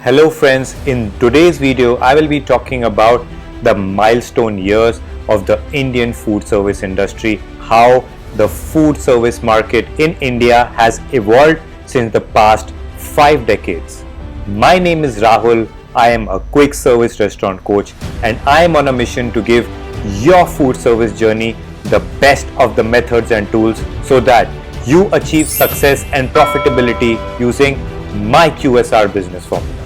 Hello friends, in today's video I will be talking about the milestone years of the Indian food service industry, how the food service market in India has evolved since the past 5 decades. My name is Rahul, I am a quick service restaurant coach and I am on a mission to give your food service journey the best of the methods and tools so that you achieve success and profitability using my QSR business formula.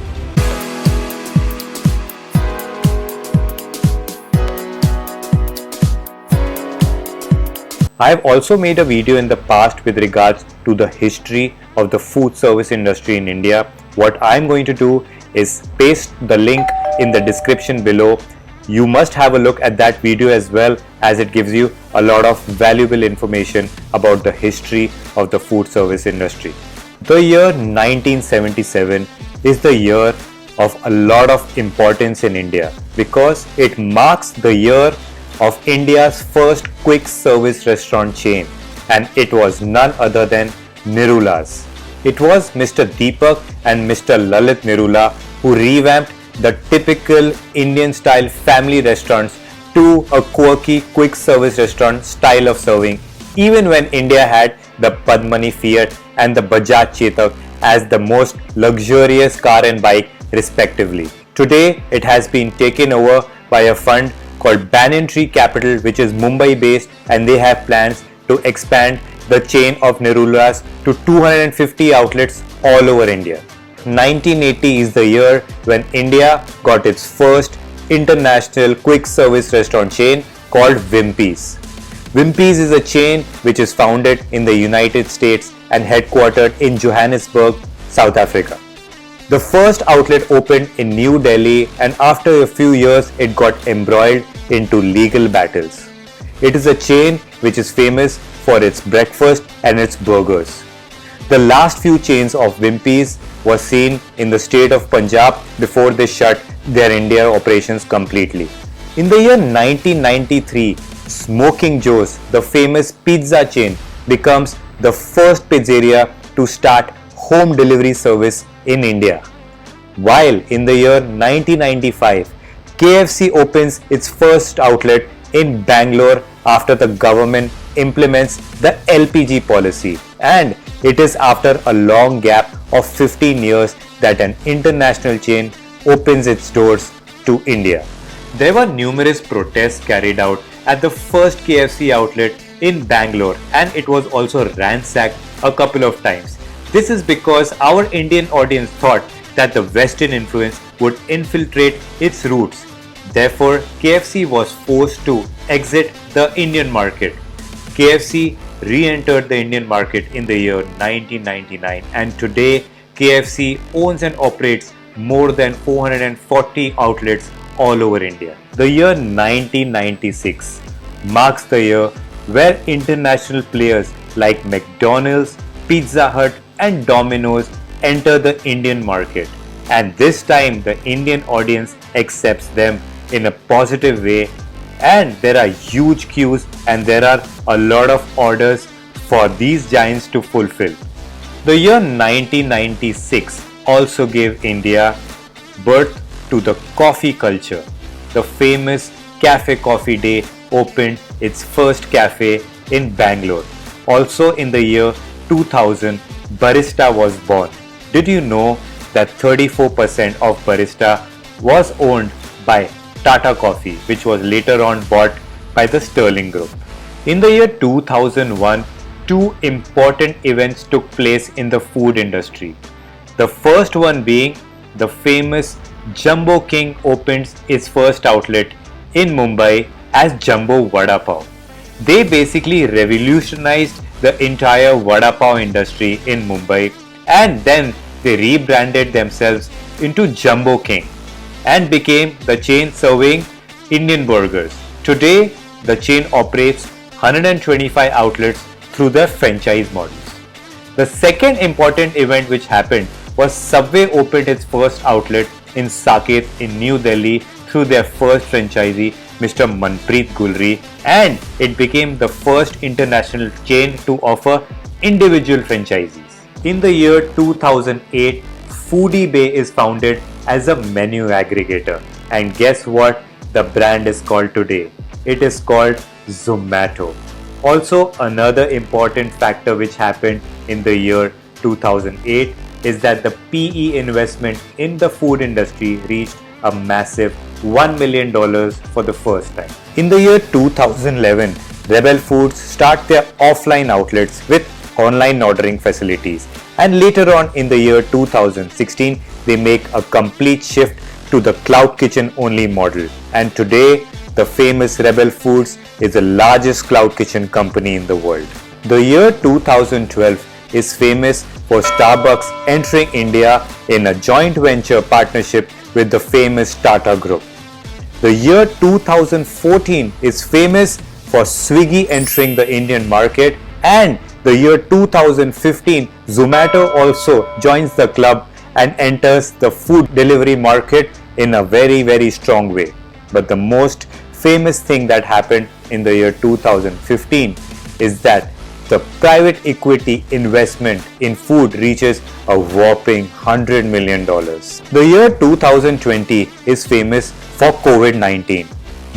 I have also made a video in the past with regards to the history of the food service industry in India. What I am going to do is paste the link in the description below. You must have a look at that video as well, as it gives you a lot of valuable information about the history of the food service industry. The year 1977 is the year of a lot of importance in India because it marks the year of India's first quick service restaurant chain, and it was none other than Nirula's. It was Mr. Deepak and Mr. Lalit Nirula who revamped the typical Indian style family restaurants to a quirky quick service restaurant style of serving, even when India had the Padmani Fiat and the Bajaj Chetak as the most luxurious car and bike respectively. Today it has been taken over by a fund called Banyan Tree Capital, which is Mumbai based, and they have plans to expand the chain of Nirula's to 250 outlets all over India. 1980 is the year when India got its first international quick service restaurant chain called Wimpy's. Wimpy's is a chain which is founded in the United States and headquartered in Johannesburg, South Africa. The first outlet opened in New Delhi, and after a few years it got embroiled into legal battles. It is a chain which is famous for its breakfast and its burgers. The last few chains of Wimpy's was seen in the state of Punjab before they shut their India operations completely. In the year 1993, Smoking Joe's, the famous pizza chain, becomes the first pizzeria to start home delivery service in India. While in the year 1995, KFC opens its first outlet in Bangalore after the government implements the LPG policy, and it is after a long gap of 15 years that an international chain opens its doors to India. There were numerous protests carried out at the first KFC outlet in Bangalore, and it was also ransacked a couple of times. This is because our Indian audience thought that the Western influence would infiltrate its roots. Therefore, KFC was forced to exit the Indian market. KFC re-entered the Indian market in the year 1999, and today KFC owns and operates more than 440 outlets all over India. The year 1996 marks the year where international players like McDonald's, Pizza Hut and Domino's enter the Indian market, and this time the Indian audience accepts them in a positive way, and there are huge queues and there are a lot of orders for these giants to fulfill. The year 1996 also gave India birth to the coffee culture. The famous Cafe Coffee Day opened its first cafe in Bangalore. Also in the year 2000, Barista was born. Did you know that 34% of Barista was owned by Tata Coffee, which was later on bought by the Sterling Group? In the year 2001, two important events took place in the food industry. The first one being the famous Jumbo King opens its first outlet in Mumbai as Jumbo Vada Pav. They basically revolutionized the entire Vada Pav industry in Mumbai, and then they rebranded themselves into Jumbo King and became the chain serving Indian burgers. Today, the chain operates 125 outlets through their franchise models. The second important event which happened was Subway opened its first outlet in Saket in New Delhi through their first franchisee, Mr. Manpreet Gulri, and it became the first international chain to offer individual franchisees. In the year 2008, Foodie Bay is founded as a menu aggregator. And guess what the brand is called today? It is called Zomato. Also, another important factor which happened in the year 2008 is that the PE investment in the food industry reached a massive $1 million for the first time. In the year 2011, Rebel Foods start their offline outlets with online ordering facilities, and later on in the year 2016 they make a complete shift to the cloud kitchen only model, and today the famous Rebel Foods is the largest cloud kitchen company in the world. The year 2012 is famous for Starbucks entering India in a joint venture partnership with the famous Tata Group. The year 2014 is famous for Swiggy entering the Indian market, and the year 2015 Zomato also joins the club and enters the food delivery market in a very strong way. But the most famous thing that happened in the year 2015 is that the private equity investment in food reaches a whopping $100 million. The year 2020 is famous for COVID-19.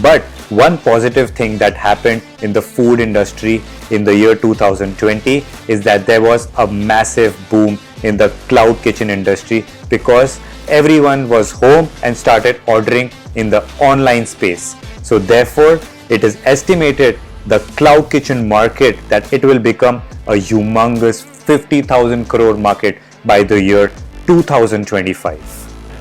But one positive thing that happened in the food industry in the year 2020 is that there was a massive boom in the cloud kitchen industry because everyone was home and started ordering in the online space. So therefore, it is estimated the cloud kitchen market that it will become a humongous 50,000 crore market by the year 2025.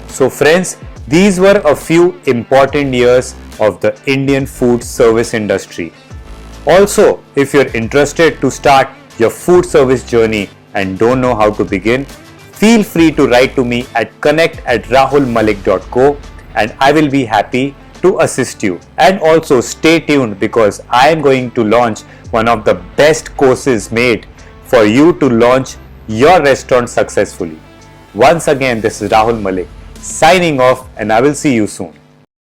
So friends, these were a few important years of the Indian food service industry. Also, if you're interested to start your food service journey and don't know how to begin, feel free to write to me at connect@rahulmalik.co and I will be happy to assist you. And also stay tuned because I am going to launch one of the best courses made for you to launch your restaurant successfully. Once again, this is Rahul Malik signing off, and I will see you soon.